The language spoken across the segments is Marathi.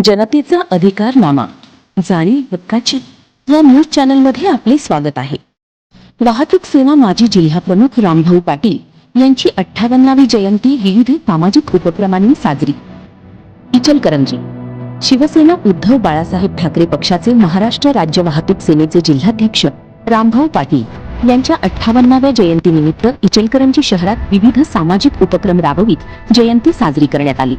जनतेचा अधिकारनामा जाणीव हक्काची या न्यूज चॅनलमध्ये आपले स्वागत आहे. वाहतूक सेना माजी जिल्हाप्रमुख रामभाऊ पाटील यांची 58वी जयंती विविध सामाजिक उपक्रमांनी साजरी. इचलकरंजी शिवसेना उद्धव बाळासाहेब ठाकरे पक्षाचे महाराष्ट्र राज्य वाहतूक सेनेचे जिल्हाध्यक्ष रामभाऊ पाटील यांच्या 58व्या जयंतीनिमित्त इचलकरंजी शहरात विविध सामाजिक उपक्रम राबवित जयंती साजरी करण्यात आली.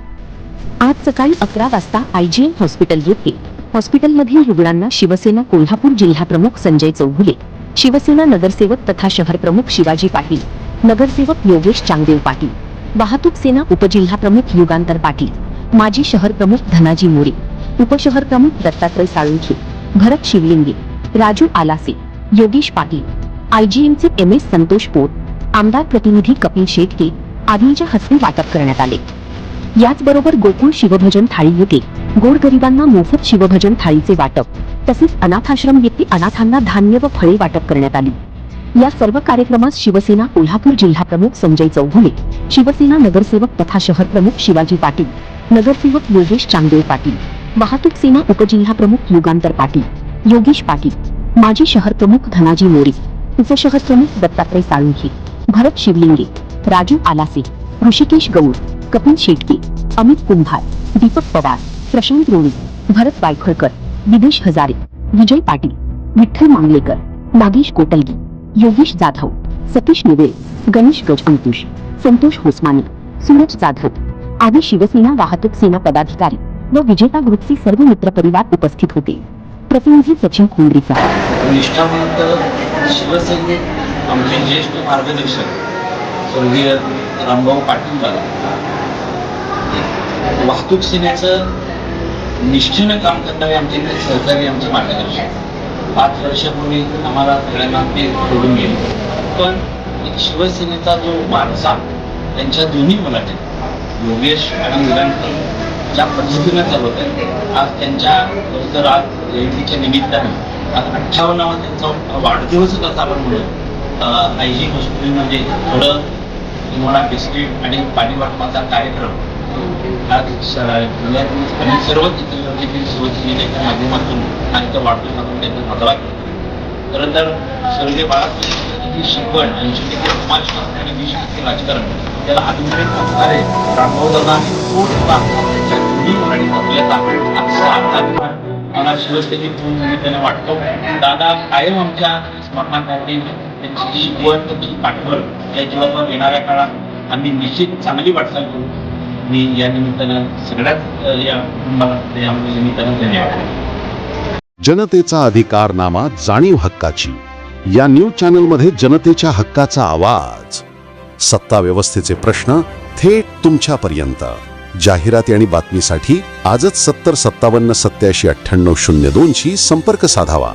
आज सकाळी 11 वाजता IGM हॉस्पिटल येथे हॉस्पिटलमधील रुग्णांना शिवसेना कोल्हापूर जिल्हाप्रमुख संजय चौगुले, शिवसेना नगरसेवक तथा शहर प्रमुख शिवाजी पाटील, नगरसेवक योगेश चांगदेव पाटील, वाहतूक सेना उपजिल्हाप्रमुख युगांतर पाटील, माजी शहर प्रमुख धनाजी मोरे, उपशहर प्रमुख दत्तात्रय साळुंखे, भरत शिवलिंगे, राजू आलासे, योगेश पाटील, IGMचे MS संतोष पोट, आमदार प्रतिनिधी कपिल शेटके आदींच्या हस्ते वाटप करण्यात आले. याचबरोबर गोकुळ शिवभजन थाळी येथे गोरगरिबांना मोफत शिवभजन थाळीचे वाटप तसेच अनाथाश्रम येथे अनाथांना धान्य व फळे वाटप करण्यात आली. या सर्व कार्यक्रमास शिवसेना कोल्हापूर जिल्हाप्रमुख संजय चौगुले, शिवसेना नगरसेवक तथा शहर प्रमुख शिवाजी पाटील, नगरसेवक योगेश चांगदेव पाटील, वाहतूक सेना उपजिल्हाप्रमुख युगांतर पाटील, योगेश पाटील, माजी शहर प्रमुख धनाजी मोरे, उपशहर प्रमुख दत्तात्रय साळुंखे, भरत शिवलिंगे, राजू आलासे, ऋषिकेश गौड, कपिल शेटके, अमित कुंभार, दीपक पवार, प्रशांत रोणी, भरत वायखळकर, विदेश हजारे, विजय पाटील, विठ्ठल मांगलेकर, नागेश कोटलगी, योगेश जाधव, सतीश निवेळ, गणेश गज अंकुश, संतोष होसमाने, सूरज जाधव आदी शिवसेना वाहतूक सेना पदाधिकारी व विजेता ग्रुपचे सर्व मित्रपरिवार उपस्थित होते. प्रतिनिधी सचिन खुंद्रीचा. निष्ठावंत शिवसैनिक आमचे ज्येष्ठ मार्गदर्शक स्वर्गीय रामभाऊ पाटील वाहतूक सेनेचं निष्ठेनं काम करणारे आमचे सहकारी, आमचे मार्गदर्शक. 5 वर्षापूर्वी आम्हाला सगळ्यांना ते सोडून गेले, पण शिवसेनेचा जो वारसा त्यांच्या दोन्ही मुलाचे योगेश आणि मुलांचं ज्या पद्धतीनं चालवत आहे, आज त्यांच्या तर आज जयंतीच्या निमित्ताने आज 58वा त्यांचा वाढदिवसच असा आपण म्हणून IG हॉस्पिटलमध्ये थोडं तुम्हाला बिस्किट आणि पाणी वाटपाचा कार्यक्रम आज आणि सर्व शिवसेनेच्या माध्यमातून आणि त्या वाढदिवसातून त्यांचा साजरा केला. खरं तर स्वर्गीय बाळासाहेब शिकवण 80% समाजशास्त्र आणि 20% राजकारण त्याला अभिप्रेत असणारे रामभाऊदादा मला शिवसेनेत त्याने वाटतो. दादा कायम आमच्या स्मरणासाठी त्यांची शिकवण, त्यांची पाठवण या जीवनावर येणाऱ्या काळात आम्ही निश्चित चांगली वाटचाल करू. मी या निमित्तानं सगळ्याच या निमित्तानं धन्यवाद. जनतेचा अधिकारनामा जाणीव हक्काची या न्यूज चॅनलमध्ये जनतेच्या हक्काचा आवाज. सत्ता व्यवस्थेचे प्रश्न थेट तुमच्यापर्यंत. जाहिराती आणि बातमीसाठी आजच 70 57 87 98 02 शी संपर्क साधावा.